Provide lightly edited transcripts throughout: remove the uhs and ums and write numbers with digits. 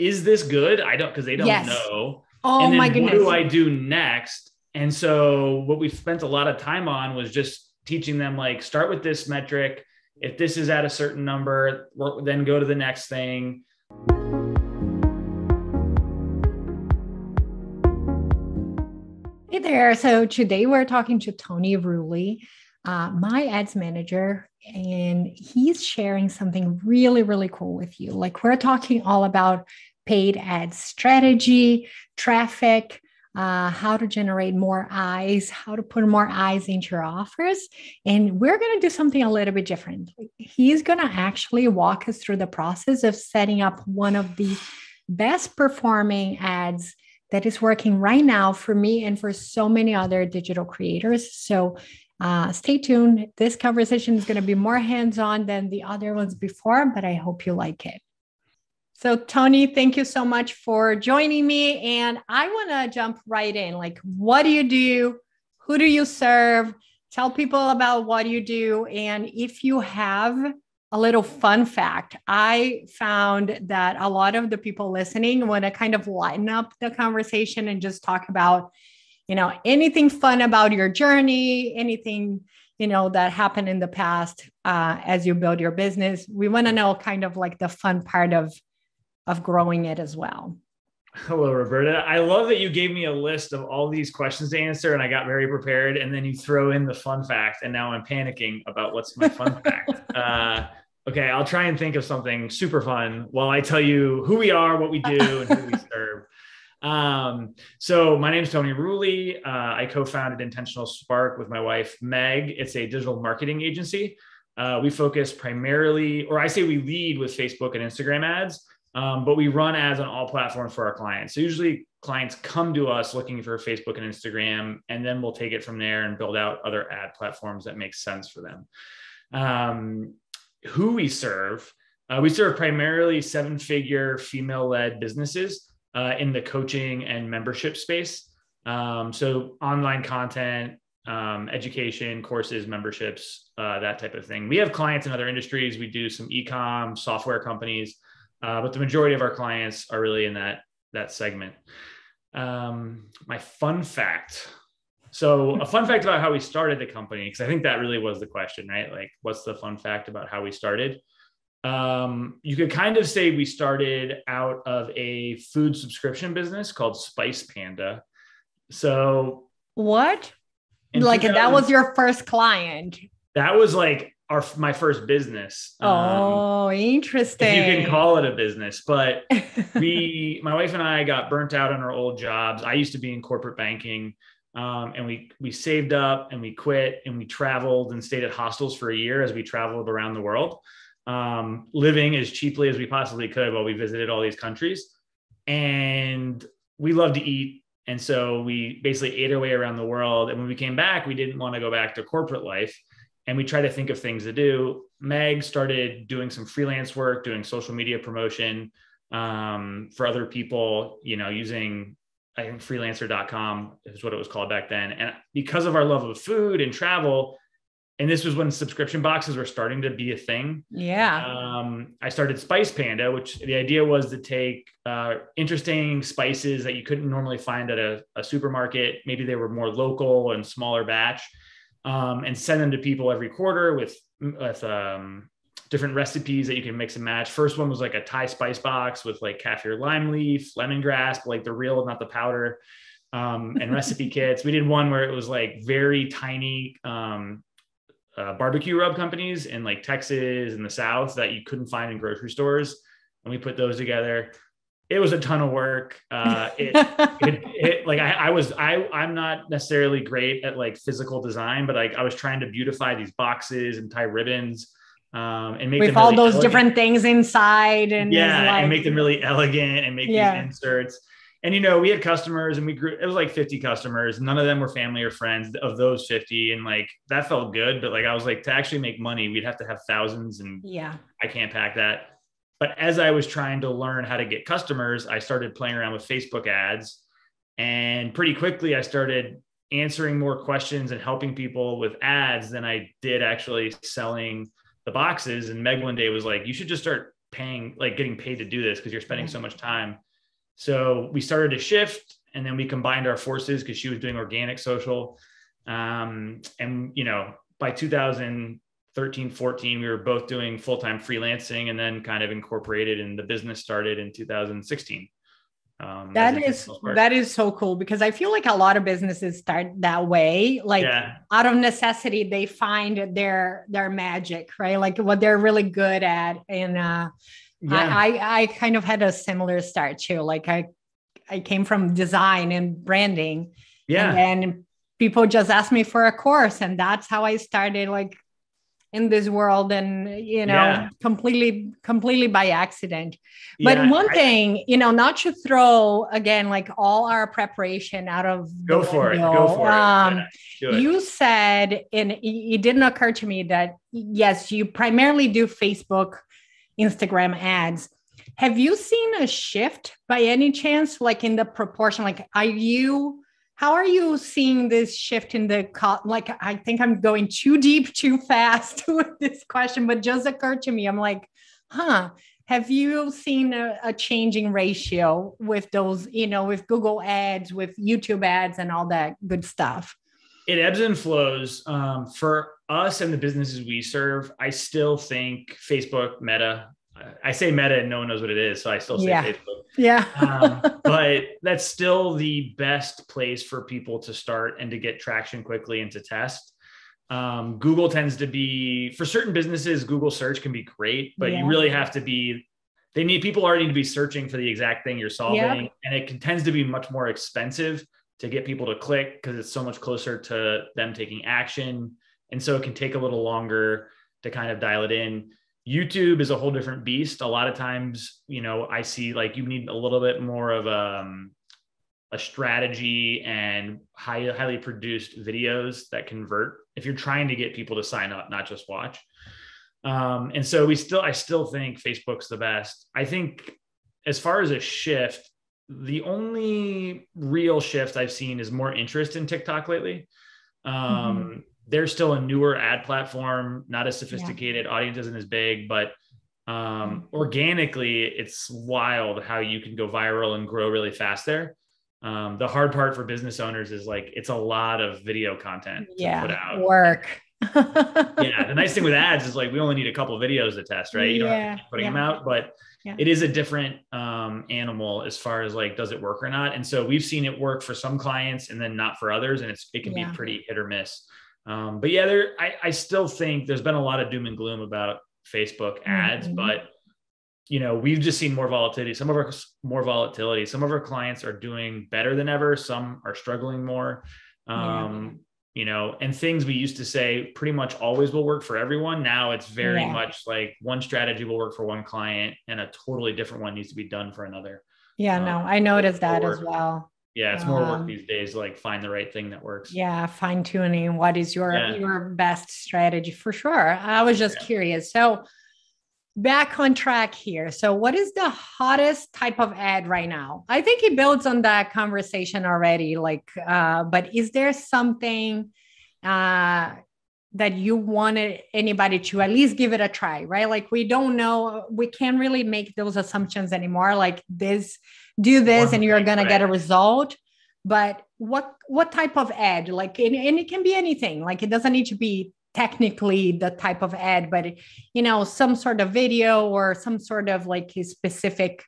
is this good? I don't, because they don't Yes. know. Oh And my then what do goodness. I do next? And so what we spent a lot of time on was just teaching them, like, start with this metric. If this is at a certain number, then go to the next thing. Hey there. So today we're talking to Tony Rulli, my ads manager, and he's sharing something really, really cool with you. Like we're talking all about paid ad strategy, traffic, how to generate more eyes, how to put more eyes into your offers. And we're going to do something a little bit different. He's going to actually walk us through the process of setting up one of the best performing ads that is working right now for me and for so many other digital creators. So stay tuned. This conversation is going to be more hands-on than the other ones before, but I hope you like it. So Tony, thank you so much for joining me. And I want to jump right in. Like, what do you do? Who do you serve? Tell people about what you do. And if you have a little fun fact, I found that a lot of the people listening want to kind of lighten up the conversation and just talk about, anything fun about your journey, anything, that happened in the past as you build your business. We want to know kind of like the fun part of growing it as well. Hello, Roberta. I love that you gave me a list of all these questions to answer, and I got very prepared. And then you throw in the fun fact, and now I'm panicking about what's my fun fact. Okay, I'll try and think of something super fun while I tell you who we are, what we do, and who we serve. So my name is Tony Rulli. I co-founded Intentional Spark with my wife, Meg. It's a digital marketing agency. We focus primarily, or I say we lead with Facebook and Instagram ads. But we run ads on all platforms for our clients. So usually clients come to us looking for Facebook and Instagram, and then we'll take it from there and build out other ad platforms that make sense for them. Who we serve primarily seven-figure female-led businesses in the coaching and membership space. So online content, education, courses, memberships, that type of thing. We have clients in other industries. We do some e-com, software companies. But the majority of our clients are really in that segment. My fun fact. So a fun fact about how we started the company, because I think that really was the question, right? Like, what's the fun fact about how we started? You could kind of say we started out of a food subscription business called Spice Panda. So what? Like that was your first client? That was like my first business. Oh, interesting. If you can call it a business, but my wife and I got burnt out on our old jobs. I used to be in corporate banking, and we saved up and we quit and we traveled and stayed at hostels for a year as we traveled around the world, living as cheaply as we possibly could while we visited all these countries. And we love to eat. And so we basically ate our way around the world. And when we came back, we didn't want to go back to corporate life. And we tried to think of things to do. Meg started doing some freelance work, doing social media promotion for other people, using, I think, freelancer.com is what it was called back then. And because of our love of food and travel, and this was when subscription boxes were starting to be a thing. Yeah. I started Spice Panda, which the idea was to take interesting spices that you couldn't normally find at a supermarket. Maybe they were more local and smaller batch. And send them to people every quarter with different recipes that you can mix and match. First one was like a Thai spice box with like kaffir lime leaf, lemongrass, but like the real, not the powder, and recipe kits. We did one where it was like very tiny barbecue rub companies in like Texas and the South that you couldn't find in grocery stores. And we put those together. It was a ton of work. I'm not necessarily great at like physical design, but like I was trying to beautify these boxes and tie ribbons, and make with them all really those elegant. Different things inside, and and make them really elegant and make these inserts. And we had customers, and it was like 50 customers. None of them were family or friends of those 50, and like that felt good. But like I was like, to actually make money, we'd have to have thousands, and I can't pack that. But as I was trying to learn how to get customers, I started playing around with Facebook ads. And pretty quickly, I started answering more questions and helping people with ads than I did actually selling the boxes. And Meg one day was like, you should just start getting paid to do this because you're spending so much time. So we started to shift, and then we combined our forces because she was doing organic social. And, by 2013, 14, we were both doing full-time freelancing, and then kind of incorporated, and the business started in 2016. That is so cool, because I feel like a lot of businesses start that way, like out of necessity. They find their magic, right? Like what they're really good at. And I kind of had a similar start too. Like I came from design and branding, and then people just asked me for a course, and that's how I started like in this world, and completely by accident. But one thing, not to throw again like all our preparation out of go for it. You said, and it didn't occur to me that yes, you primarily do Facebook, Instagram ads. Have you seen a shift by any chance, like in the proportion? Like, how are you seeing this shift in like, I think I'm going too deep, too fast with this question, but just occurred to me. I'm like, have you seen a changing ratio with those, with Google ads, with YouTube ads and all that good stuff? It ebbs and flows. For us and the businesses we serve, I still think Facebook, Meta, I say Meta and no one knows what it is, so I still say Facebook. Yeah. But that's still the best place for people to start and to get traction quickly and to test. Google tends to be, for certain businesses, Google search can be great, but you really have to people already need to be searching for the exact thing you're solving. And it tends to be much more expensive to get people to click because it's so much closer to them taking action. And so it can take a little longer to kind of dial it in. YouTube is a whole different beast. A lot of times, I see like you need a little bit more of a strategy and highly produced videos that convert if you're trying to get people to sign up, not just watch. And so I still think Facebook's the best. I think as far as a shift, the only real shift I've seen is more interest in TikTok lately. They're still a newer ad platform, not as sophisticated, audience isn't as big, but organically, it's wild how you can go viral and grow really fast there. The hard part for business owners is like, it's a lot of video content to put out. Work. The nice thing with ads is like, we only need a couple of videos to test, right? You don't have to keep putting them out, but it is a different animal as far as like, does it work or not? And so we've seen it work for some clients and then not for others. And it can be pretty hit or miss. But I still think there's been a lot of doom and gloom about Facebook ads, but we've just seen more volatility. Some of our clients are doing better than ever. Some are struggling more. And things we used to say pretty much always will work for everyone. Now it's very much like one strategy will work for one client and a totally different one needs to be done for another. I noticed that as well. Yeah, it's more work these days, like find the right thing that works. Yeah, fine tuning. What is your best strategy for sure? I was just curious. So back on track here. So what is the hottest type of ad right now? I think it builds on that conversation already. Like, but is there something that you wanted anybody to at least give it a try, right? Like we don't know, we can't really make those assumptions anymore. Like do this and you're going to get a result. But what type of ad? Like, and it can be anything. Like it doesn't need to be technically the type of ad, but some sort of video or some sort of like a specific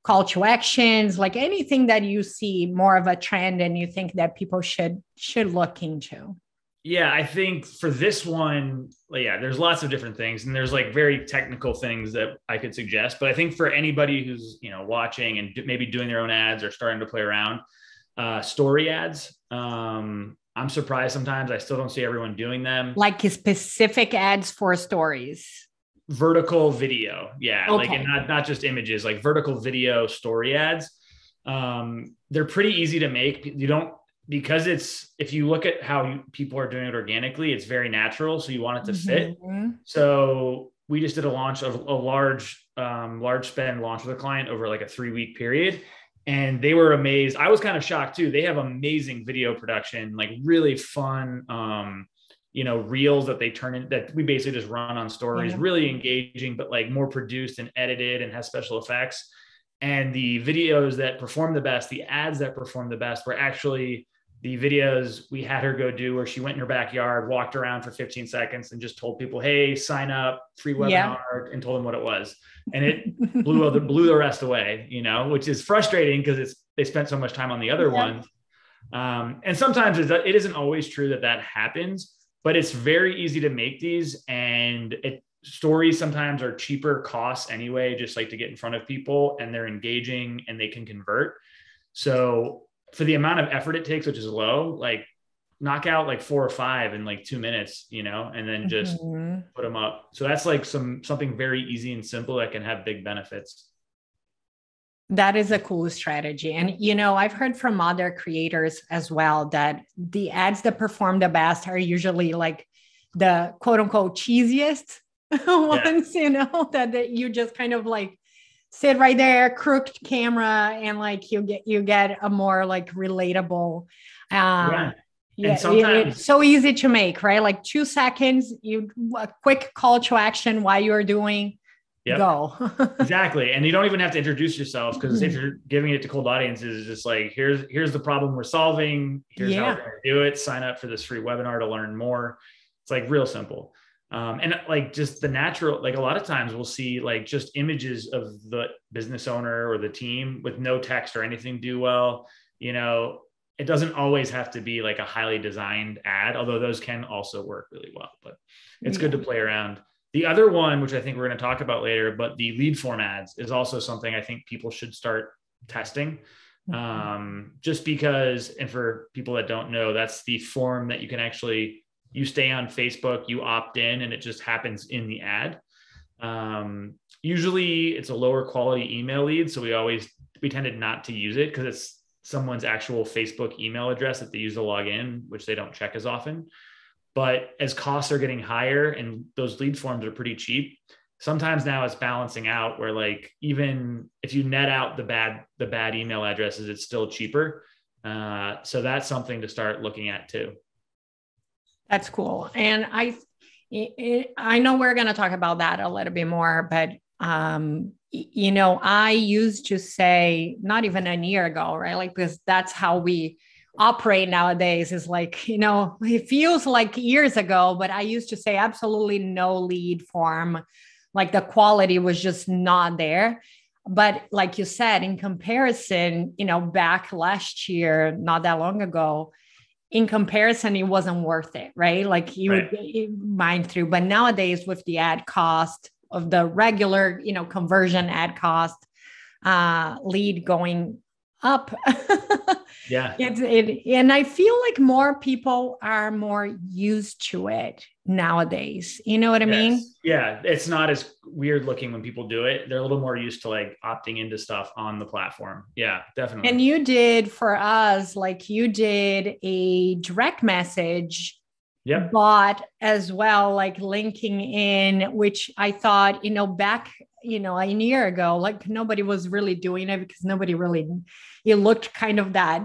call to actions, like anything that you see more of a trend and you think that people should look into. Yeah, I think for this one, there's lots of different things and there's like very technical things that I could suggest, but I think for anybody who's, watching and maybe doing their own ads or starting to play around, story ads. I'm surprised sometimes I still don't see everyone doing them. Like specific ads for stories. Vertical video. Yeah. Okay. Like not just images, like vertical video story ads. They're pretty easy to make. Because if you look at how people are doing it organically, it's very natural. So you want it to fit. So we just did a launch of a large spend launch with a client over like a 3-week period. And they were amazed. I was kind of shocked too. They have amazing video production, like really fun, reels that they turn in, that we basically just run on stories, really engaging, but like more produced and edited and has special effects. And the videos that perform the best, the ads that perform the best were actually the videos we had her go do where she went in her backyard, walked around for 15 seconds and just told people, hey, sign up, free webinar, and told them what it was. And it blew the rest away, which is frustrating because they spent so much time on the other ones. And sometimes it isn't always true that happens, but it's very easy to make these, and stories sometimes are cheaper costs anyway, just like to get in front of people, and they're engaging and they can convert. So for the amount of effort it takes, which is low, like knock out like 4 or 5 in like 2 minutes, and then just put them up. So that's like something very easy and simple that can have big benefits. That is a cool strategy. And, I've heard from other creators as well that the ads that perform the best are usually like the quote unquote cheesiest ones, that you just kind of like sit right there, crooked camera, and like you get a more like relatable. And sometimes it's so easy to make, right? Like 2 seconds, a quick call to action while you're doing. Go. Exactly. And you don't even have to introduce yourself, because if you're giving it to cold audiences, it's just like, here's the problem we're solving. Here's how we're going to do it. Sign up for this free webinar to learn more. It's like real simple. And like just the natural, like a lot of times we'll see like just images of the business owner or the team with no text or anything do well. It doesn't always have to be like a highly designed ad, although those can also work really well, but it's good to play around. The other one, which I think we're going to talk about later, but the lead form ads is also something I think people should start testing. Just because, and for people that don't know, that's the form that you can actually, you stay on Facebook, you opt in, and it just happens in the ad. Usually it's a lower quality email lead. So we tended not to use it because it's someone's actual Facebook email address that they use to log in, which they don't check as often. But as costs are getting higher and those lead forms are pretty cheap, sometimes now it's balancing out where like, even if you net out the bad email addresses, it's still cheaper. So that's something to start looking at too. That's cool. And I know we're going to talk about that a little bit more, but I used to say, not even a year ago, right? Like, because that's how we operate nowadays, is like, it feels like years ago, but I used to say absolutely no lead form. Like the quality was just not there. But like you said, in comparison, back last year, not that long ago, in comparison, it wasn't worth it, right? Like you would mind through, but nowadays with the ad cost of the regular, conversion ad cost, lead going up. And I feel like more people are more used to it nowadays. You know what I mean? Yeah. It's not as weird looking when people do it. They're a little more used to like opting into stuff on the platform. Yeah, definitely. And you did for us, like you did a direct message bot as well, like linking in, which I thought, back, a year ago, like nobody was really doing it because nobody really, it looked kind of that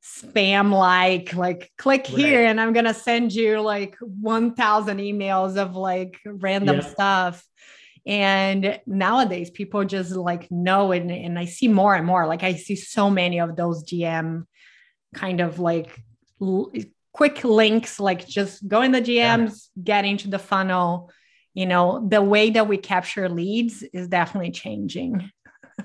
spam like click here and I'm going to send you like 1,000 emails of like random stuff. And nowadays people just like know it. And I see more and more, like I see so many of those DM kind of like quick links, like just go in the DMs, get into the funnel. The way that we capture leads is definitely changing.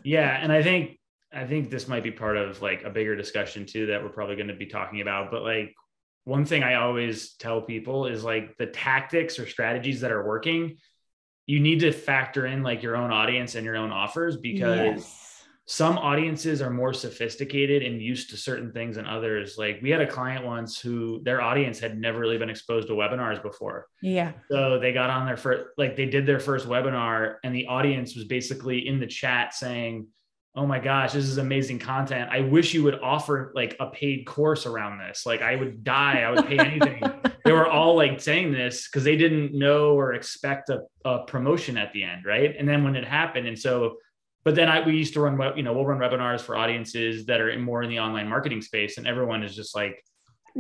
Yeah. And I think this might be part of like a bigger discussion too, that we're probably going to be talking about. But like one thing I always tell people is like the tactics or strategies that are working, you need to factor in like your own audience and your own offers, because some audiences are more sophisticated and used to certain things than others. Like we had a client once who their audience had never really been exposed to webinars before. Yeah. So they got on their first, like they did their first webinar and the audience was basically in the chat saying, oh my gosh, this is amazing content. I wish you would offer like a paid course around this. Like I would die. I would pay anything. They were all like saying this because they didn't know or expect a promotion at the end. Right. And then when it happened, and so, but then we used to run, we'll run webinars for audiences that are more in the online marketing space, and everyone is just like,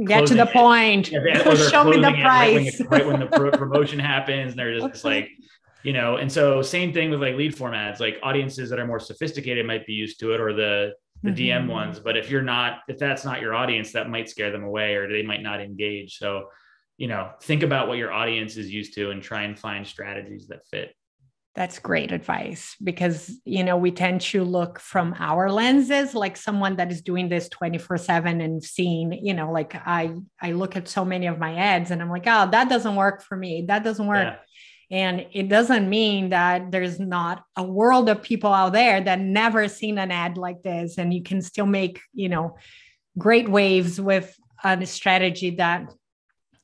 Get to the point. Or they're Show me the closing it price. right when the promotion happens. And they're just like, and so same thing with like lead form ads, like audiences that are more sophisticated might be used to it, or the DM ones. But if that's not your audience, that might scare them away, or they might not engage. So, think about what your audience is used to and try and find strategies that fit. That's great advice, because, we tend to look from our lenses, like someone that is doing this 24/7 and seeing, like I look at so many of my ads and I'm like, oh, that doesn't work for me. That doesn't work. Yeah. And it doesn't mean that there's not a world of people out there that never seen an ad like this. And you can still make, great waves with a strategy that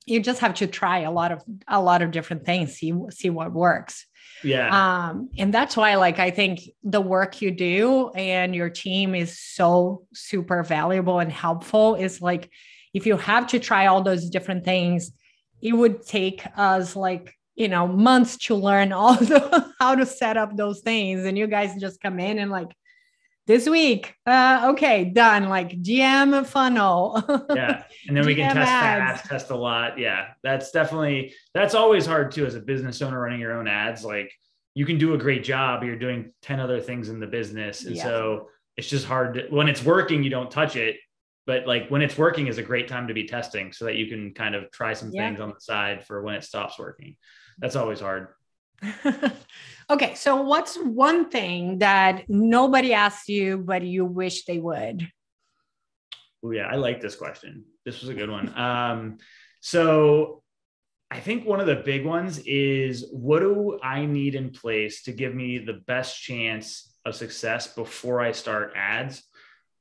you just have to try a lot of different things, see what works. Yeah. And that's why, like, I think the work you do and your team is so super valuable and helpful. Is like, if you have to try all those different things, it would take us like, months to learn how to set up those things. And you guys just come in and like, this week, okay, done. Like GM funnel. Yeah. And then we can test fast, test a lot. Yeah. That's always hard too, as a business owner running your own ads. Like, you can do a great job, but you're doing 10 other things in the business. And so it's just hard when it's working, you don't touch it. But like when it's working is a great time to be testing, so that you can kind of try some things on the side for when it stops working. That's always hard. Okay. So what's one thing that nobody asks you, but you wish they would? Oh yeah. I like this question. This was a good one. So I think one of the big ones is, what do I need in place to give me the best chance of success before I start ads?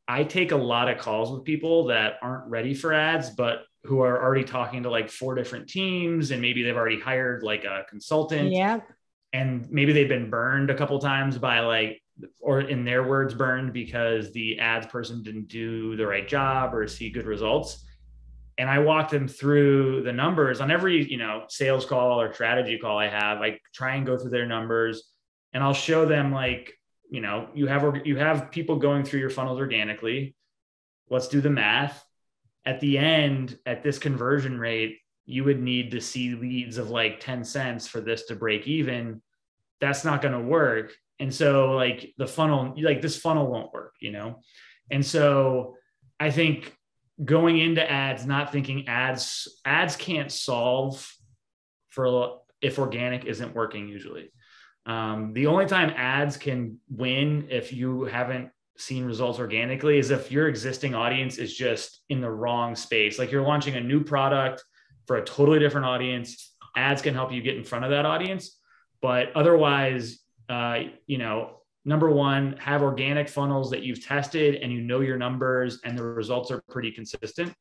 I take a lot of calls with people that aren't ready for ads, but who are already talking to like 4 different teams, and maybe they've already hired like a consultant. Yeah. And maybe they've been burned a couple of times by like, or in their words, burned because the ads person didn't do the right job or see good results. And I walk them through the numbers on every, sales call or strategy call I have. I try and go through their numbers, and I'll show them like, you have people going through your funnels organically. Let's do the math. At the end, at this conversion rate, you would need to see leads of like 10 cents for this to break even. That's not going to work. And so like the funnel, like this funnel won't work, And so I think going into ads, not thinking ads can't solve for if organic isn't working usually. The only time ads can win if you haven't seen results organically is if your existing audience is just in the wrong space. Like you're launching a new product for a totally different audience. Ads can help you get in front of that audience. But otherwise, number one, have organic funnels that you've tested and your numbers and the results are pretty consistent.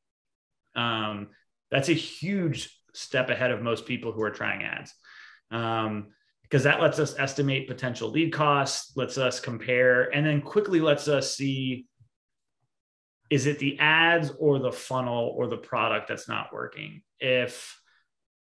That's a huge step ahead of most people who are trying ads. Because that lets us estimate potential lead costs, lets us compare, and then quickly lets us see, is it the ads or the funnel or the product that's not working? If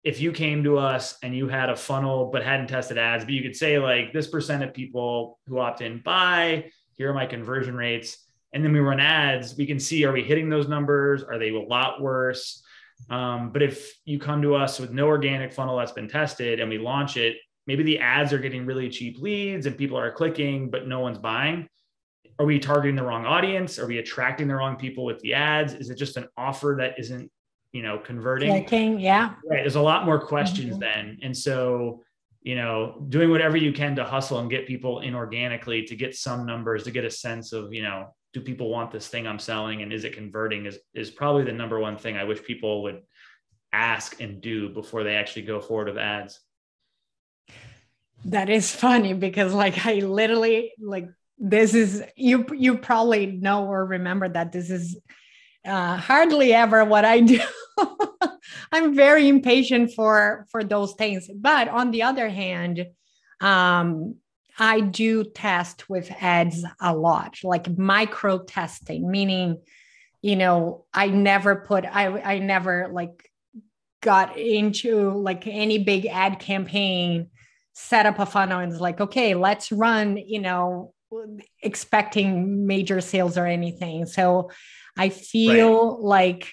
you came to us and you had a funnel but hadn't tested ads, but you could say like, this percent of people who opt in buy, here are my conversion rates, and then we run ads, we can see, are we hitting those numbers? Are they a lot worse? But if you come to us with no organic funnel that's been tested and we launch it, maybe the ads are getting really cheap leads and people are clicking, but no one's buying. Are we targeting the wrong audience? Are we attracting the wrong people with the ads? Is it just an offer that isn't, converting? Clicking, yeah. Right. There's a lot more questions then. And so, doing whatever you can to hustle and get people in organically, to get some numbers, to get a sense of, do people want this thing I'm selling and is it converting is probably the number one thing I wish people would ask and do before they actually go forward with ads. That is funny because like I literally like this is you probably know or remember that this is hardly ever what I do. I'm very impatient for those things. But on the other hand, I do test with ads a lot, like micro testing, meaning, I never like got into like any big ad campaign, set up a funnel and it's like, okay, let's run, expecting major sales or anything. So I feel like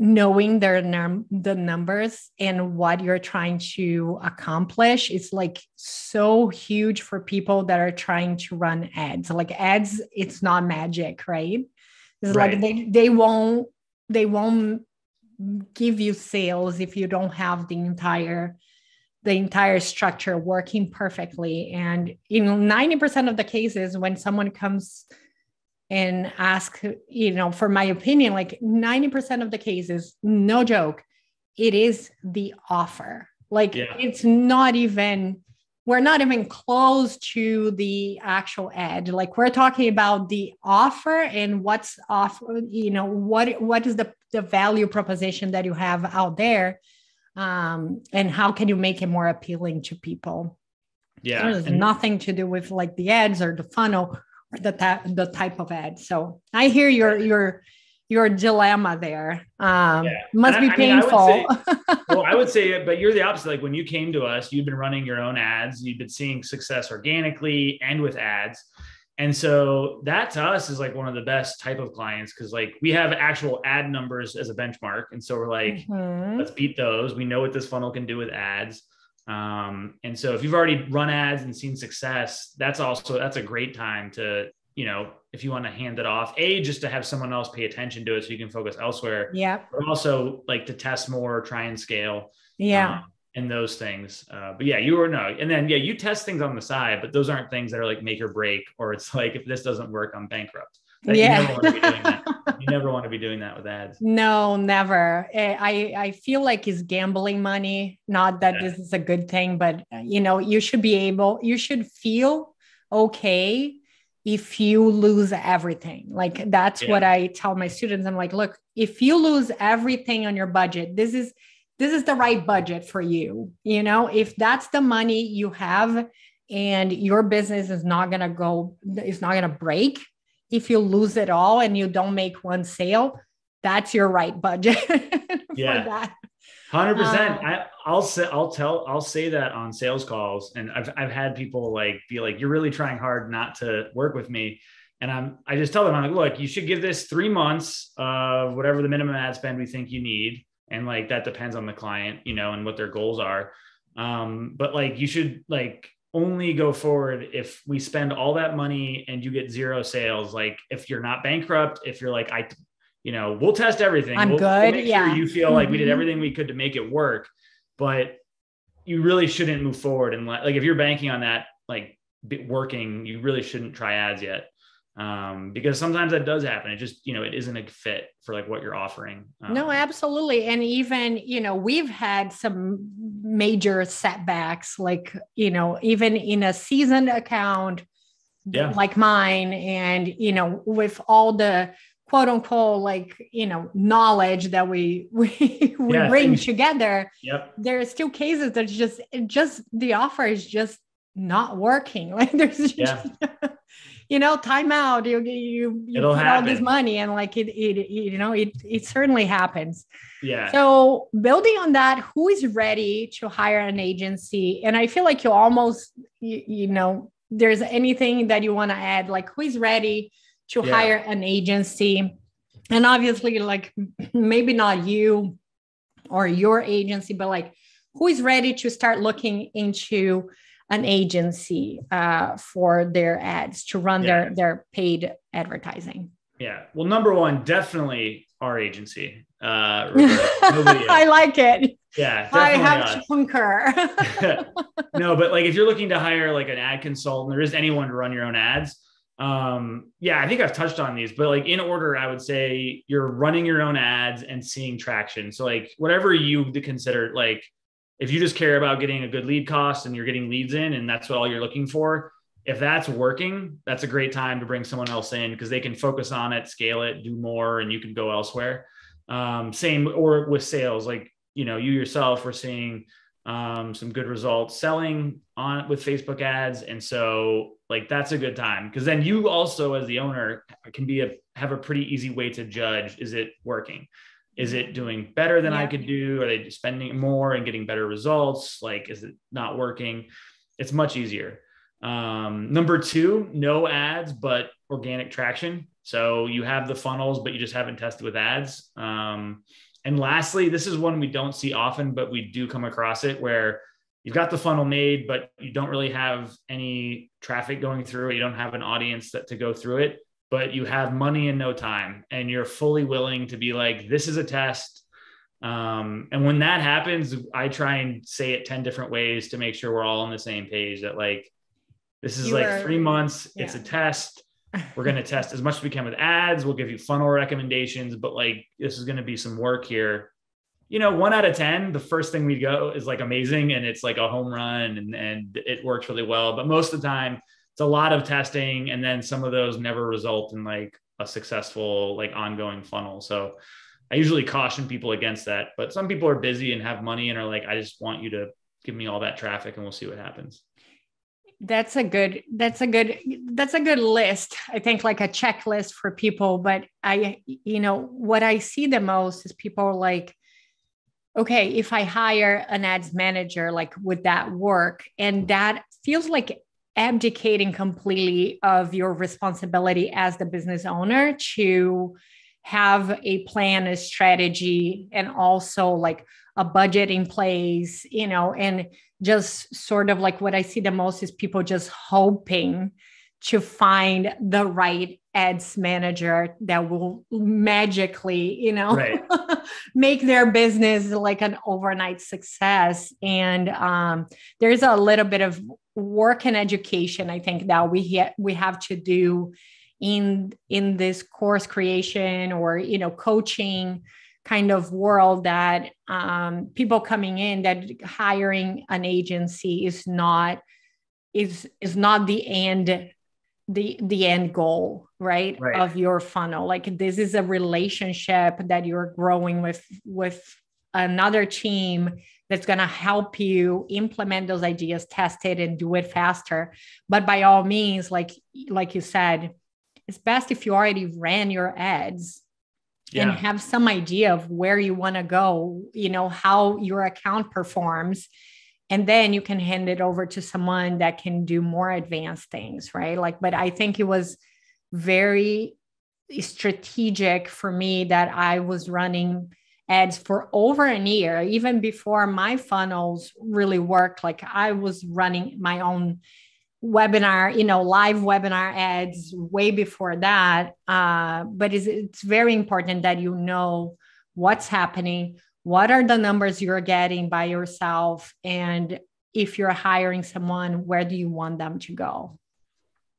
knowing the numbers and what you're trying to accomplish is like so huge for people that are trying to run ads. Like ads, it's not magic, right? It's Right. like they won't give you sales if you don't have the entire structure working perfectly. And 90% of the cases when someone comes and ask, for my opinion, like 90% of the cases, no joke, it is the offer. Like it's not even, we're not even close to the actual ad. Like we're talking about the offer and what's offer, what is the value proposition that you have out there, and how can you make it more appealing to people. Yeah. It has nothing to do with like the ads or the funnel or the type of ad. So I hear your dilemma there. Must be painful. I would say, but you're the opposite. Like when you came to us, you've been running your own ads, you've been seeing success organically and with ads. And so that to us is like one of the best type of clients, because like we have actual ad numbers as a benchmark. And so we're like, let's beat those. We know what this funnel can do with ads. And so if you've already run ads and seen success, that's a great time to, if you want to hand it off, just to have someone else pay attention to it so you can focus elsewhere. Yeah. But also like to test more, try and scale. Yeah. And those things. But yeah, and then, you test things on the side, but those aren't things that are like make or break, or it's like, if this doesn't work, I'm bankrupt. You never want to be doing that. You never want to be doing that with ads. No, never. I feel like it's gambling money. Not that this is a good thing, but you should feel okay if you lose everything. Like that's what I tell my students. I'm like, look, if you lose everything on your budget, this is the right budget for you. If that's the money you have and your business is not going to break. If you lose it all and you don't make one sale, that's your right budget. Yeah. For that. 100%. I'll say that on sales calls. And I've had people be like, you're really trying hard not to work with me. And I just tell them, I'm like, look, you should give this 3 months of whatever the minimum ad spend we think you need. And like, that depends on the client, and what their goals are. But you should only go forward if we spend all that money and you get 0 sales. Like if you're not bankrupt, if you're like, we'll test everything. We'll make sure you feel like we did everything we could to make it work, but you really shouldn't move forward. And like, if you're banking on that, working, you really shouldn't try ads yet. Because sometimes that does happen. It just, it isn't a fit for what you're offering. No, absolutely. And even, we've had some major setbacks, even in a seasoned account like mine, and, with all the quote unquote, knowledge that we bring together, there are still cases that just the offer is just not working. There's just, time out, you put all this money and it certainly happens. Yeah. So building on that, who is ready to hire an agency? And I feel like you almost, there's anything that you want to add, who is ready to hire an agency? And obviously maybe not you or your agency, but who is ready to start looking into an agency for their ads, to run their paid advertising? Yeah. Well, number one, definitely our agency. I like it. Yeah, I have to concur. No, but if you're looking to hire an ad consultant, there is anyone to run your own ads. I think I've touched on these, but in order, I would say you're running your own ads and seeing traction. So whatever you consider, if you just care about getting a good lead cost and you're getting leads in and that's what all you're looking for, if that's working, that's a great time to bring someone else in, because they can focus on it, scale it, do more, and you can go elsewhere. Same or with sales, you yourself were seeing some good results selling on with Facebook ads. And so that's a good time, because then you also as the owner can have a pretty easy way to judge, is it working? Is it doing better than I could do? Are they spending more and getting better results? Is it not working? It's much easier. Number 2, no ads, but organic traction. So you have the funnels, but you just haven't tested with ads. And lastly, this is one we don't see often, but we do come across it, where you've got the funnel made, but you don't really have any traffic going through it. You don't have an audience to go through it, but you have money and no time, and you're fully willing to be like, this is a test. And when that happens, I try and say it 10 different ways to make sure we're all on the same page, that like, this is 3 months. Yeah. It's a test. We're going to test as much as we can with ads. We'll give you funnel recommendations, but like, this is going to be some work here. 1 out of 10, the first thing we go is like amazing. And it's like a home run and it works really well. But most of the time it's a lot of testing. And then some of those never result in like a successful, like ongoing funnel. So I usually caution people against that, but some people are busy and have money and are like, I just want you to give me all that traffic and we'll see what happens. That's a good list. I think like a checklist for people, but what I see the most is people are like, okay, if I hire an ads manager, like would that work? And that feels like abdicating completely of your responsibility as the business owner to have a plan, a strategy, and also like a budget in place, and just sort of like what I see the most is people just hoping to find the right ads manager that will magically, right. make their business like an overnight success. And there's a little bit of work and education, I think, that we have to do in this course creation or, coaching kind of world, that people coming in, that hiring an agency is not the end goal, right, of your funnel. Like, this is a relationship that you're growing with another team that's going to help you implement those ideas, test it, and do it faster. But by all means, like you said, it's best if you already ran your ads and have some idea of where you want to go, how your account performs. And then you can hand it over to someone that can do more advanced things, right? But I think it was very strategic for me that I was running ads for over a year, even before my funnels really worked. Like, I was running my own webinar, live webinar ads way before that. But it's very important that you know what's happening, what are the numbers you're getting by yourself, and if you're hiring someone, where do you want them to go?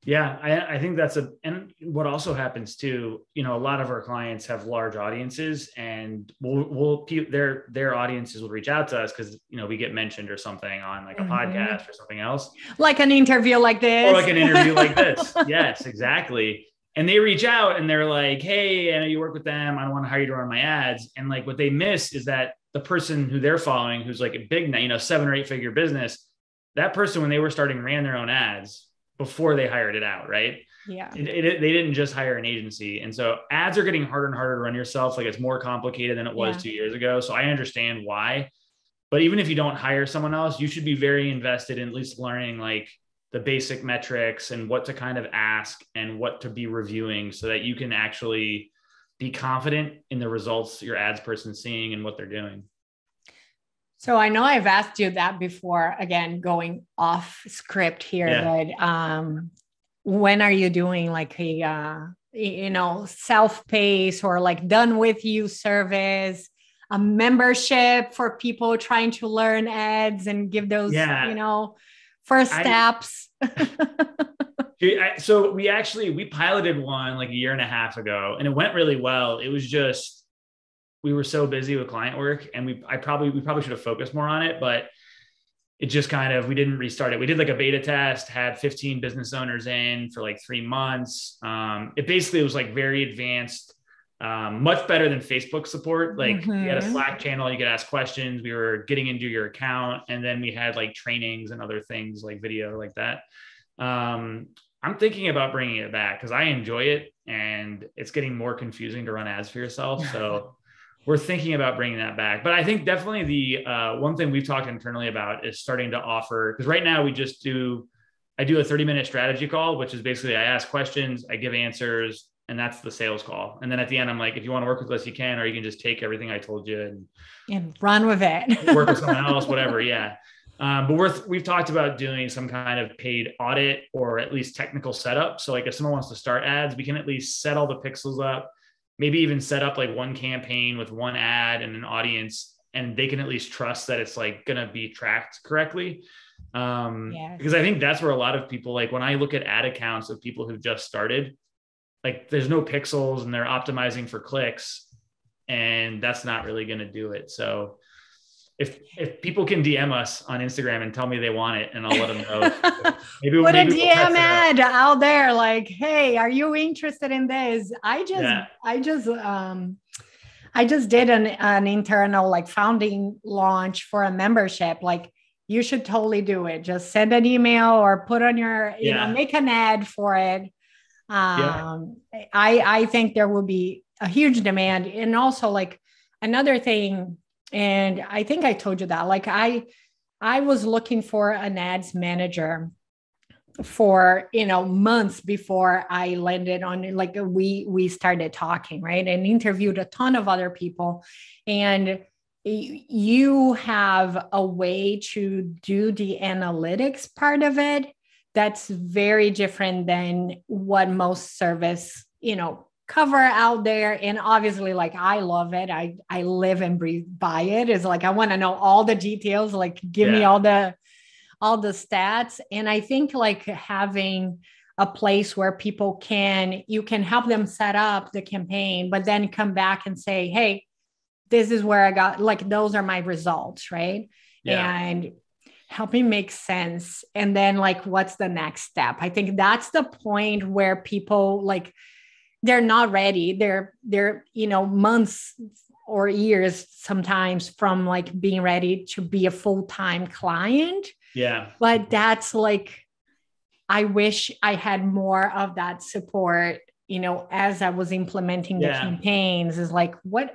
Yeah, I think and what also happens too, a lot of our clients have large audiences, and we'll keep their audiences will reach out to us because, we get mentioned or something on like a podcast or something else. Like an interview like this. Or like an interview like this. Yes, exactly. And they reach out and they're like, hey, I know you work with them. I don't want to hire you to run my ads. And like, what they miss is that the person who they're following, who's like a big, 7 or 8 figure business, that person, when they were starting, ran their own ads before they hired it out. Right. Yeah. They didn't just hire an agency. And so ads are getting harder and harder to run yourself. Like, it's more complicated than it was 2 years ago. So I understand why, but even if you don't hire someone else, you should be very invested in at least learning like the basic metrics and what to kind of ask and what to be reviewing, so that you can actually be confident in the results your ads person's seeing and what they're doing. So I know I've asked you that before, again, going off script here, but when are you doing like a, self-paced or like done with you service, a membership for people trying to learn ads and give those, first steps? So we piloted one like a year and a half ago, and it went really well. It was just, we were so busy with client work, and we probably should have focused more on it, but it just we didn't restart it. We did like a beta test, had 15 business owners in for like 3 months. It basically was like very advanced, much better than Facebook support. Like, we had a Slack channel, you could ask questions. We were getting into your account, and then we had like trainings and other things like video like that. I'm thinking about bringing it back because I enjoy it, and it's getting more confusing to run ads for yourself. So we're thinking about bringing that back. But I think definitely the one thing we've talked internally about is starting to offer, because right now I do a 30-minute strategy call, which is basically I ask questions, I give answers, And that's the sales call. And then at the end, I'm like, if you want to work with us, you can, or you can just take everything I told you and run with it. Work with someone else, whatever. Yeah. But we've talked about doing some kind of paid audit or at least technical setup. So like if someone wants to start ads, we can at least set all the pixels up, maybe even set up like one campaign with one ad and an audience, and they can at least trust that it's like going to be tracked correctly. Because I think that's where a lot of people, like when I look at ad accounts of people who've just started, like there's no pixels and they're optimizing for clicks, and that's not really going to do it. So if people can DM us on Instagram and tell me they want it, and I'll let them know. Maybe put a DM ad out there, like, hey, are you interested in this? I just did an internal like founding launch for a membership. Like, you should totally do it. Just send an email or put on your, you know, make an ad for it. I think there will be a huge demand. And also like another thing, and I think I told you that, like I was looking for an ads manager for, you know, months before I landed on, like we started talking, right? And interviewed a ton of other people. And you have a way to do the analytics part of it that's very different than what most service, you know, cover out there. And obviously, like, I love it. I live and breathe by it. It's like, I want to know all the details, like give me all the stats. And I think like having a place where people you can help them set up the campaign, but then come back and say, hey, this is where I got, like, those are my results. Right. And helping make sense. And then like, what's the next step? I think that's the point where people like, they're not ready. They're, you know, months or years sometimes from like being ready to be a full-time client. Yeah. But that's like, I wish I had more of that support, you know, as I was implementing the campaigns. Is like, what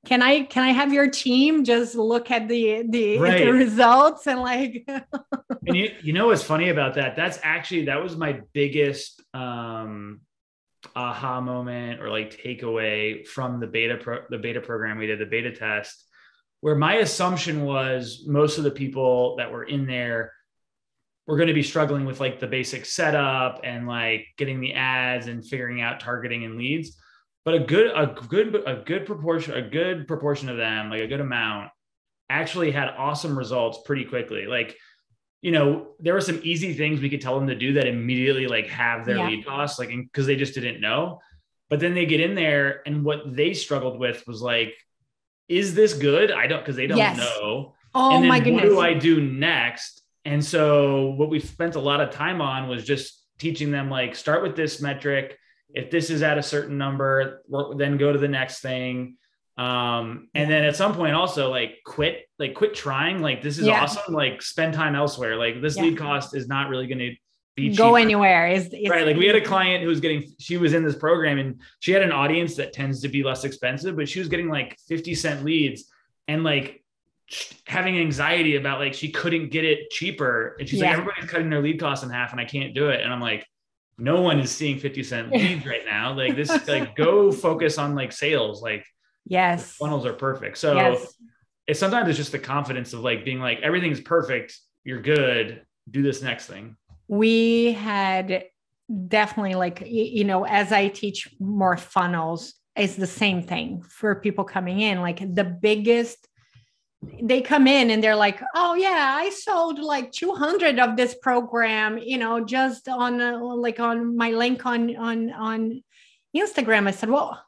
can I have your team just look at the results and like, and you know, what's funny about that? That was my biggest, aha moment or like takeaway from the beta program we did, the beta test, where my assumption was most of the people that were in there were going to be struggling with like the basic setup and like getting the ads and figuring out targeting and leads. But a good proportion of them, like a good amount, actually had awesome results pretty quickly. Like, you know, there were some easy things we could tell them to do that immediately like have their lead costs, like, because they just didn't know. But then they get in there, and what they struggled with was like, is this good? Because they don't know. Oh, and then my goodness. What do I do next? And so what we spent a lot of time on was just teaching them, like, start with this metric. If this is at a certain number, then go to the next thing. And then at some point also like quit trying, like, this is awesome. Like, spend time elsewhere. Like, this lead cost is not really going to be go anywhere. Right. Like, we had a client who was she was in this program and she had an audience that tends to be less expensive, but she was getting like 50-cent leads and like having anxiety about like, she couldn't get it cheaper. And she's like, everybody's cutting their lead costs in half and I can't do it. And I'm like, no one is seeing 50-cent leads right now. Like, this, like, go focus on like sales. Like, funnels are perfect. So sometimes it's just the confidence of like being like, everything's perfect, you're good, do this next thing. We had definitely, like, you know, as I teach more funnels, it's the same thing for people coming in. Like, they come in and they're like, oh yeah, I sold like 200 of this program, you know, just on on my link on Instagram. I said, well,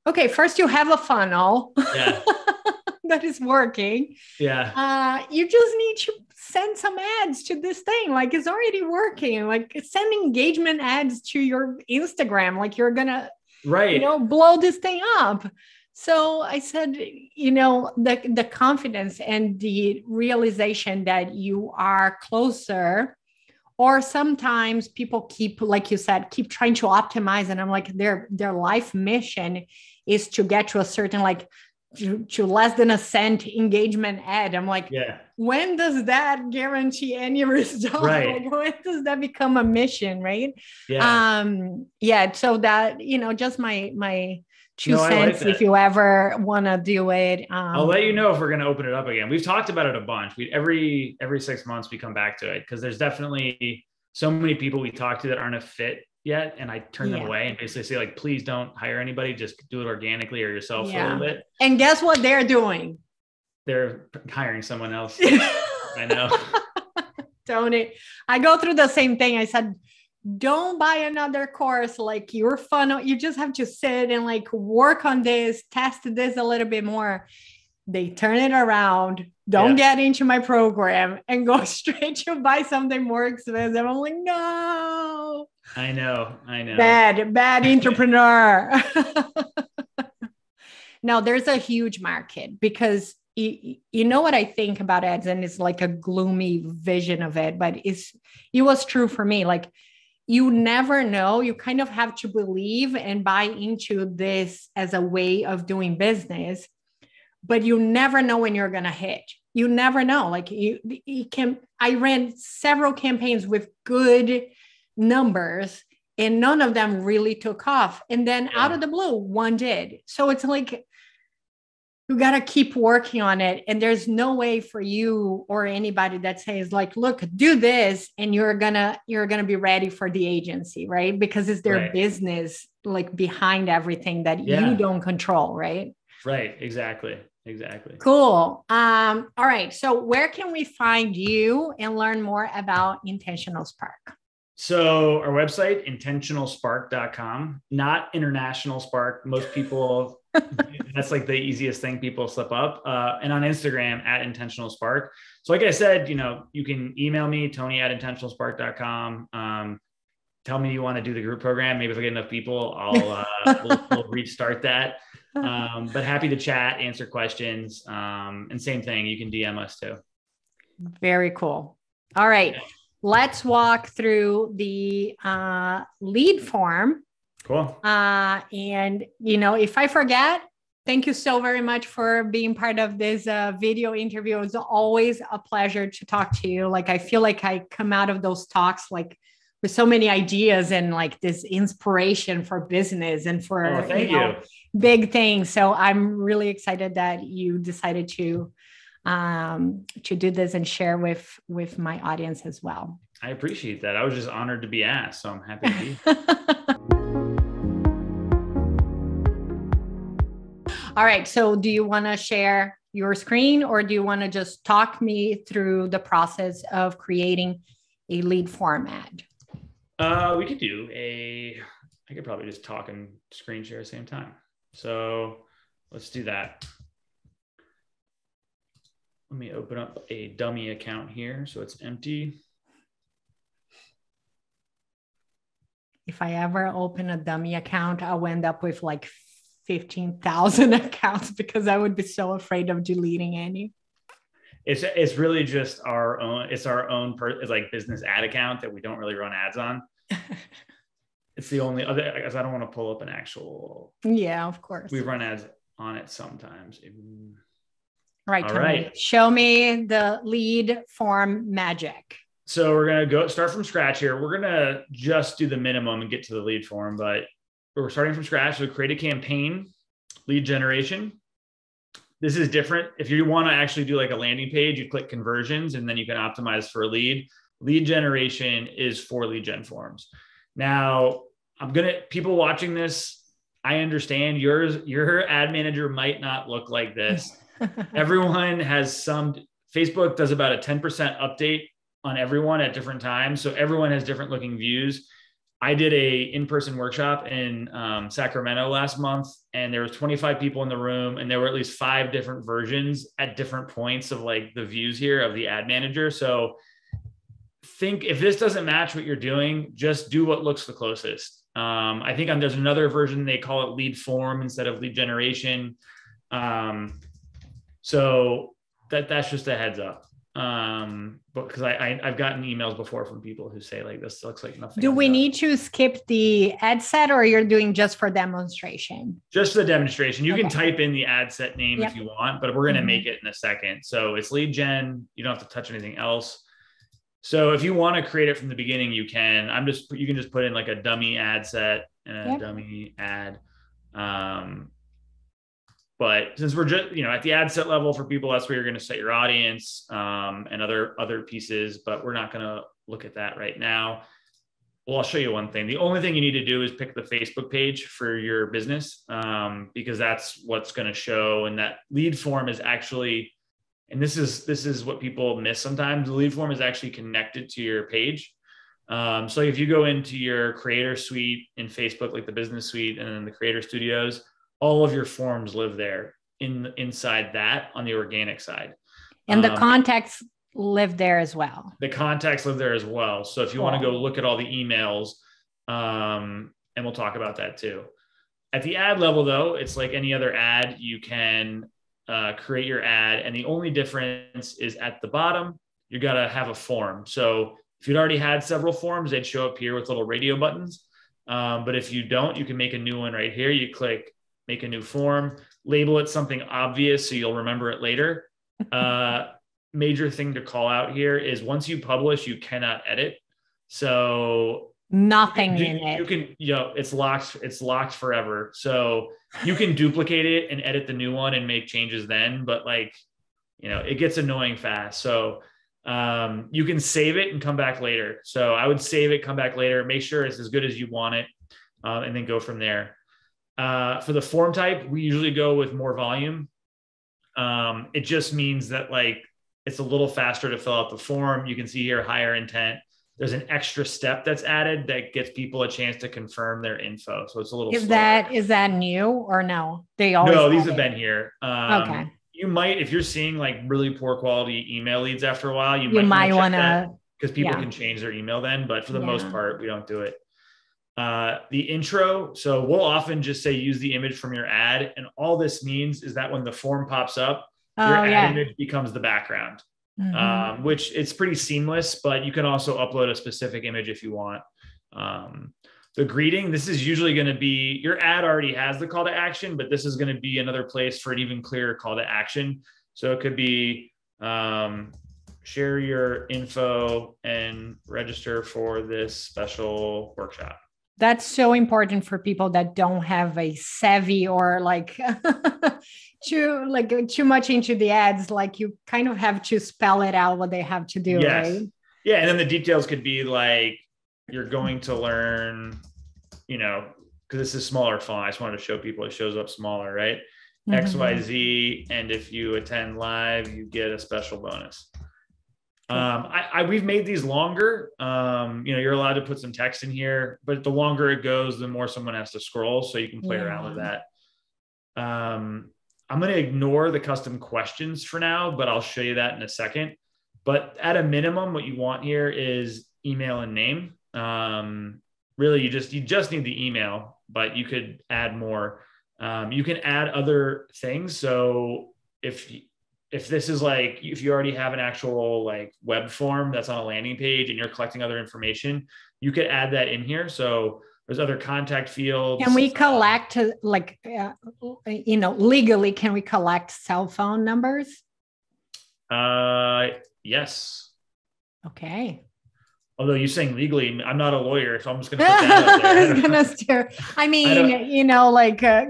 okay, first you have a funnel that is working. You just need to send some ads to this thing. Like, it's already working. Like, send engagement ads to your Instagram. Like, you're gonna, you know, blow this thing up. So I said, you know, the confidence and the realization that you are closer, or sometimes people keep, like you said, keep trying to optimize. And I'm like, their life mission is to get to a certain, like, to less than a cent engagement ad. I'm like, when does that guarantee any result? Right. Like, when does that become a mission? Right. Yeah. Yeah. So that, just my two No, I like cents, if that. you ever want to do it. I'll let you know if we're going to open it up again. We've talked about it a bunch. Every 6 months we come back to it because there's definitely so many people we talk to that aren't a fit yet, and I turn them away and basically say like, please don't hire anybody, just do it organically or yourself for a little bit. And guess what they're doing? They're hiring someone else. I know. Tony, I go through the same thing. I said, don't buy another course. Like, you're fun. You just have to sit and like work on this, test this a little bit more. They turn it around, don't get into my program, and go straight to buy something more expensive. I'm like, no. I know. Bad entrepreneur. Now, there's a huge market because you know what I think about ads, and it's like a gloomy vision of it, but it was true for me. Like, you never know. You kind of have to believe and buy into this as a way of doing business, but you never know when you're going to hit. You never know. Like, I ran several campaigns with good numbers and none of them really took off. And then out of the blue, one did. So it's like, you got to keep working on it. And there's no way for you or anybody that says like, look, do this and you're going to be ready for the agency, right? Because it's their business, like, behind everything that you don't control, right? Right. Exactly. Cool. All right. So where can we find you and learn more about Intentional Spark? So our website, intentionalspark.com, not International Spark. Most people, that's like the easiest thing people slip up. And on Instagram at Intentional Spark. So like I said, you can email me, tony@intentionalspark.com. Tell me you want to do the group program. Maybe if I get enough people, we'll restart that. But happy to chat, answer questions. And same thing, you can DM us too. Very cool. All right. Yeah. Let's walk through the lead form. Cool. And, if I forget, thank you so very much for being part of this video interview. It's always a pleasure to talk to you. Like, I feel like I come out of those talks, like, with so many ideas and like this inspiration for business and for big things. So I'm really excited that you decided to do this and share with my audience as well. I appreciate that. I was just honored to be asked, so I'm happy to be. All right. So do you want to share your screen, or do you want to just talk me through the process of creating a lead form ad? We could I could probably just talk and screen share at the same time. So let's do that. Let me open up a dummy account here so it's empty. If I ever open a dummy account, I'll end up with like 15,000 accounts because I would be so afraid of deleting any. It's really just our own. It's our own it's like business ad account that we don't really run ads on. It's the only other, because I don't want to pull up an actual. Yeah, of course. We run ads on it sometimes. All right. Show me the lead form magic. So we're going to start from scratch here. We're going to just do the minimum and get to the lead form, but we're starting from scratch. So create a campaign, lead generation. This is different. If you want to actually do like a landing page, you click conversions and then you can optimize for a lead. Lead generation is for lead gen forms. Now, people watching this, I understand your ad manager might not look like this. Everyone has Facebook does about a 10% update on everyone at different times. So everyone has different looking views. I did a in-person workshop in Sacramento last month, and there was 25 people in the room, and there were at least 5 different versions at different points of like the views here of the ad manager. So think if this doesn't match what you're doing, just do what looks the closest. I think there's another version, they call it lead form instead of lead generation. So that's just a heads up. but because I've gotten emails before from people who say like, this looks like nothing. Do we need to skip the ad set, or you're doing just for demonstration? Just for the demonstration. You can type in the ad set name if you want, but we're going to make it in a second. So it's lead gen. You don't have to touch anything else. So if you want to create it from the beginning, you can. You can just put in like a dummy ad set and a dummy ad. But since we're just, at the ad set level for people, that's where you're going to set your audience and other pieces, but we're not going to look at that right now. Well, I'll show you one thing. The only thing you need to do is pick the Facebook page for your business because that's what's going to show. And that lead form is actually, and this is what people miss sometimes. The lead form is actually connected to your page. So if you go into your creator suite in Facebook, like the business suite and then the creator studios, all of your forms live there inside that on the organic side. And the contacts live there as well. The contacts live there as well. So if you want to go look at all the emails, and we'll talk about that too. At the ad level though, it's like any other ad. You can create your ad. And the only difference is at the bottom, you got to have a form. So if you'd already had several forms, they'd show up here with little radio buttons. But if you don't, you can make a new one right here. You click make a new form, label it something obvious so you'll remember it later. Major thing to call out here is once you publish, you cannot edit. So nothing in it. You can, it's locked forever. So you can duplicate it and edit the new one and make changes then, but it gets annoying fast. So you can save it and come back later. So I would save it, come back later, make sure it's as good as you want it, and then go from there. For the form type, we usually go with more volume. It just means that it's a little faster to fill out the form. You can see here, higher intent. There's an extra step that's added that gets people a chance to confirm their info. So it's a little slower. Is that new or no? These have been here. Okay. You might, if you're seeing really poor quality email leads after a while, you might want to, because people can change their email then, but for the most part, we don't do it. The intro. So we'll often just say, use the image from your ad. And all this means is that when the form pops up, your ad image becomes the background, which it's pretty seamless, but you can also upload a specific image if you want. The greeting, this is usually going to be, your ad already has the call to action, but this is going to be another place for an even clearer call to action. So it could be, share your info and register for this special workshop. That's so important for people that don't have a savvy or too much into the ads. You kind of have to spell it out what they have to do, right? Yeah, and then the details could be you're going to learn, because this is smaller font. I just wanted to show people it shows up smaller, right? XYZ, and if you attend live, you get a special bonus. We've made these longer. You're allowed to put some text in here, but the longer it goes, the more someone has to scroll. So you can play around with that. I'm going to ignore the custom questions for now, but I'll show you that in a second. But at a minimum, what you want here is email and name. Really, you just need the email, but you could add more. You can add other things. So if this is if you already have an actual web form that's on a landing page and you're collecting other information, you could add that in here. So there's other contact fields. Can we collect legally, can we collect cell phone numbers? Yes. Okay. Although you're saying legally, I'm not a lawyer, so I'm just going to put that out there.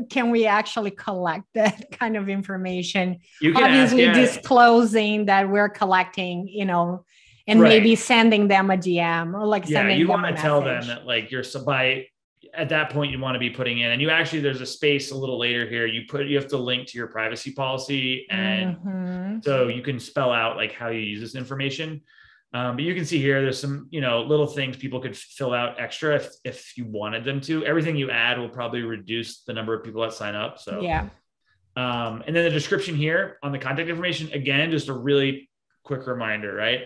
Can we actually collect that kind of information? You can obviously disclosing that we're collecting, and maybe sending them a DM or sending you them want to tell them that you're at that point you want to be putting in, and there's a space a little later here. You have to link to your privacy policy, and so you can spell out how you use this information. But you can see here, there's some, little things people could fill out extra if you wanted them to. Everything you add will probably reduce the number of people that sign up. So, and then the description here on the contact information, again, just a really quick reminder, right?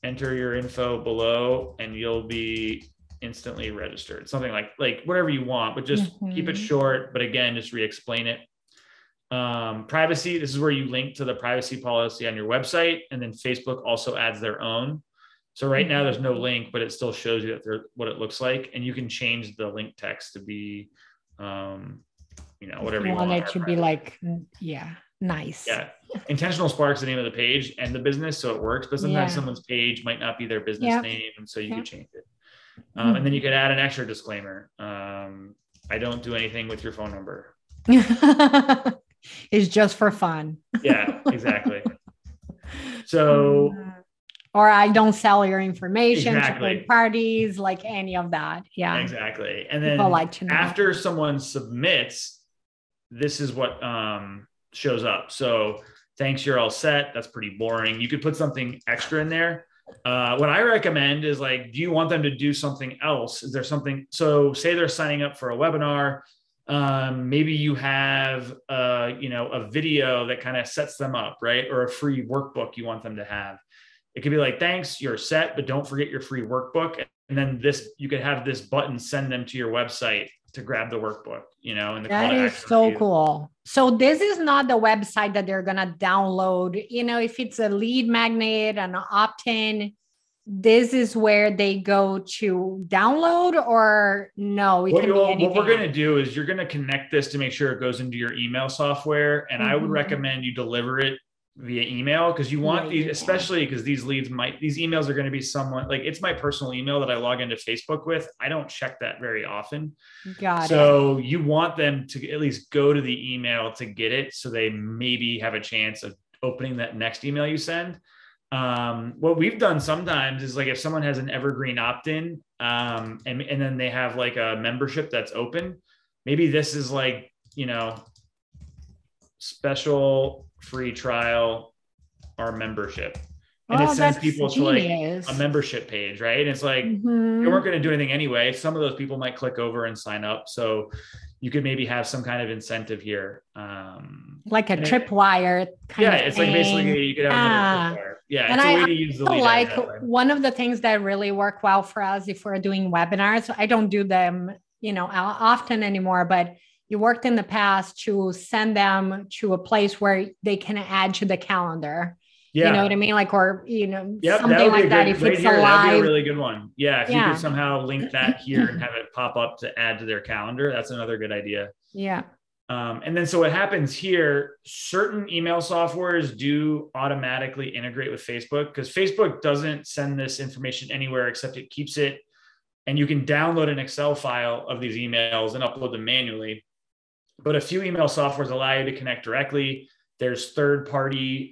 Enter your info below and you'll be instantly registered. Something like whatever you want, but just keep it short. But again, just re-explain it. Privacy, this is where you link to the privacy policy on your website. And then Facebook also adds their own. So right now there's no link, but it still shows you that what it looks like. And you can change the link text to be, whatever you want it to be like, nice. Yeah. Intentional Spark is the name of the page and the business. So it works, but sometimes someone's page might not be their business name. And so you could change it. And then you could add an extra disclaimer. I don't do anything with your phone number. It's just for fun. Yeah, exactly. So, or I don't sell your information to third parties, like any of that. Yeah, exactly. And then after someone submits, this is what shows up. So thanks, you're all set. That's pretty boring. You could put something extra in there. What I recommend is like, do you want them to do something else? Is there something? So say they're signing up for a webinar. Maybe you have, a video that kind of sets them up, right? Or a free workbook you want them to have. It could be like, thanks, you're set, but don't forget your free workbook. And then you could have this button, send them to your website to grab the workbook, and that is so cool. So this is not the website that they're going to download. If it's a lead magnet, an opt-in, this is where they go to download, or no? What we're going to do is you're going to connect this to make sure it goes into your email software. And I would recommend you deliver it via email, because you want these, especially because these emails are going to be somewhat like, it's my personal email that I log into Facebook with. I don't check that very often. So you want them to at least go to the email to get it, so they maybe have a chance of opening that next email you send. What we've done sometimes is like, if someone has an evergreen opt-in, and then they have like a membership that's open, maybe this is like, special free trial our membership, and it sends people to like a membership page, right? And it's like, you weren't going to do anything anyway. Some of those people might click over and sign up, so you could maybe have some kind of incentive here, like a tripwire kind of it's thing. Like basically you could have another tripwire. And it's a way to use the lead. Like one of the things that really work well for us if we're doing webinars, I don't do them often anymore, but you worked in the past to send them to a place where they can add to the calendar. Yeah. You know what I mean? Like, or, something like that. If it's live, that'd be a really good one. Yeah. If you could somehow link that here and have it pop up to add to their calendar, that's another good idea. Yeah. And then, so what happens here, certain email softwares do automatically integrate with Facebook, because Facebook doesn't send this information anywhere except it keeps it, and you can download an Excel file of these emails and upload them manually. But a few email softwares allow you to connect directly. There's third-party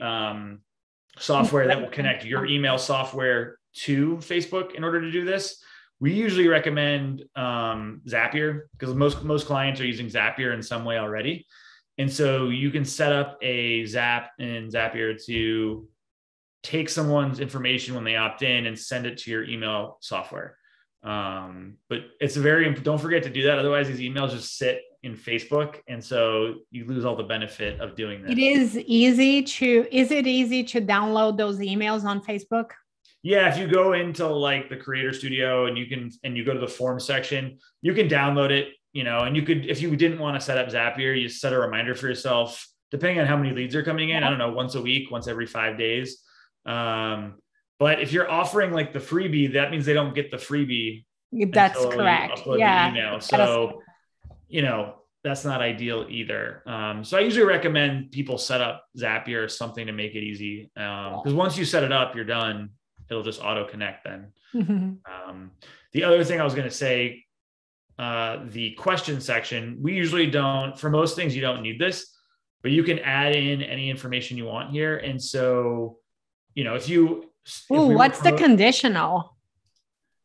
software that will connect your email software to Facebook in order to do this. We usually recommend Zapier, because most clients are using Zapier in some way already. And so you can set up a Zap in Zapier to take someone's information when they opt in and send it to your email software. But it's don't forget to do that. Otherwise these emails just sit in Facebook. And so you lose all the benefit of doing that. Is it easy to download those emails on Facebook? Yeah. If you go into like the Creator Studio and you go to the form section, you can download it, and you could, if you didn't want to set up Zapier, you set a reminder for yourself, depending on how many leads are coming in. I don't know, once a week, once every 5 days. But if you're offering like the freebie, that means they don't get the freebie. That's correct. Yeah. Email. So, that's not ideal either. So I usually recommend people set up Zapier or something to make it easy. Because once you set it up, you're done. It'll just auto connect then. The other thing I was going to say, the question section, we usually don't, for most things, you don't need this, but you can add in any information you want here. And so, what's the conditional?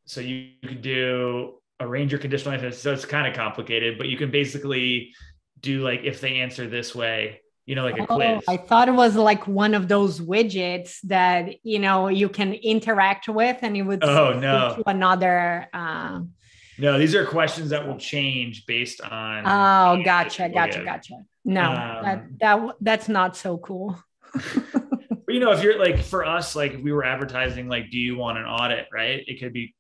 So you could do arrange your conditional answers. So it's kind of complicated, but you can basically do like, if they answer this way, like a quiz. I thought it was like one of those widgets that, you can interact with, and it would to another. No, these are questions that will change based on. Oh, gotcha. No, that's not so cool. But you know, if you're like, for us, like if we were advertising, like, do you want an audit, right? It could be,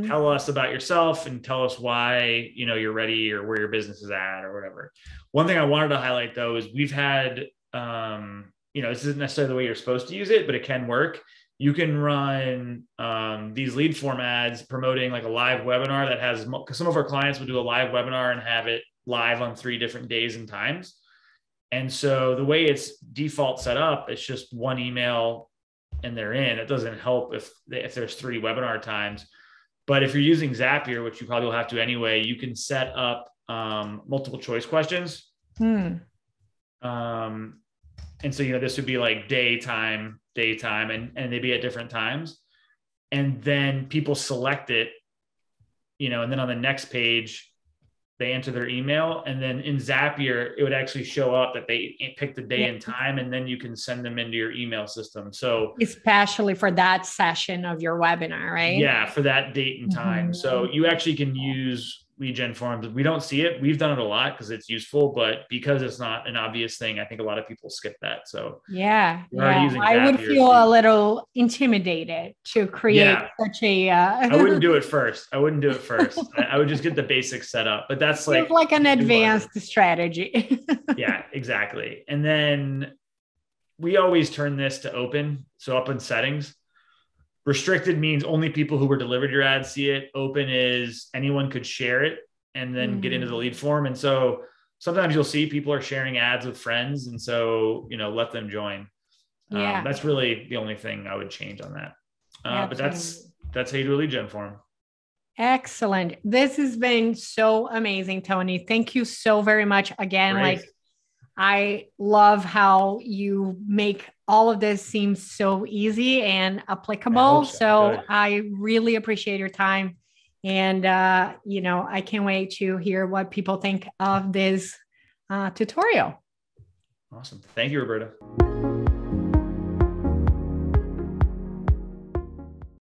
tell us about yourself and tell us why, you know, you're ready or where your business is at or whatever. One thing I wanted to highlight though, is we've had, you know, this isn't necessarily the way you're supposed to use it, but it can work. You can run these lead form ads promoting like a live webinar that has, because some of our clients will do a live webinar and have it live on 3 different days and times. And so the way it's default set up, it's just one email and they're in. It doesn't help if there's 3 webinar times. But if you're using Zapier, which you probably will have to anyway, you can set up multiple choice questions. And so, you know, this would be like daytime, and they'd be at different times. And then people select it, you know, and then on the next page, they enter their email, and then in Zapier, it would actually show up that they picked the day and time, and then you can send them into your email system. So especially for that session of your webinar, right? Yeah, for that date and time. So you actually can use lead gen forms. We don't see it. We've done it a lot because it's useful, but because it's not an obvious thing, I think a lot of people skip that. So I would feel a little intimidated to create such a. I wouldn't do it first. I would just get the basics set up, but that's like an advanced strategy. Yeah, exactly. And then we always turn this to open. So up in settings. Restricted means only people who were delivered your ad see it. Open is anyone could share it and then get into the lead form. And so sometimes you'll see people are sharing ads with friends. And so, you know, let them join. That's really the only thing I would change on that. But that's how you do a lead gen form. Excellent. This has been so amazing, Tony. Thank you so very much again. Great. I love how you make all of this seem so easy and applicable. So I really appreciate your time. And, you know, I can't wait to hear what people think of this tutorial. Awesome. Thank you, Roberta.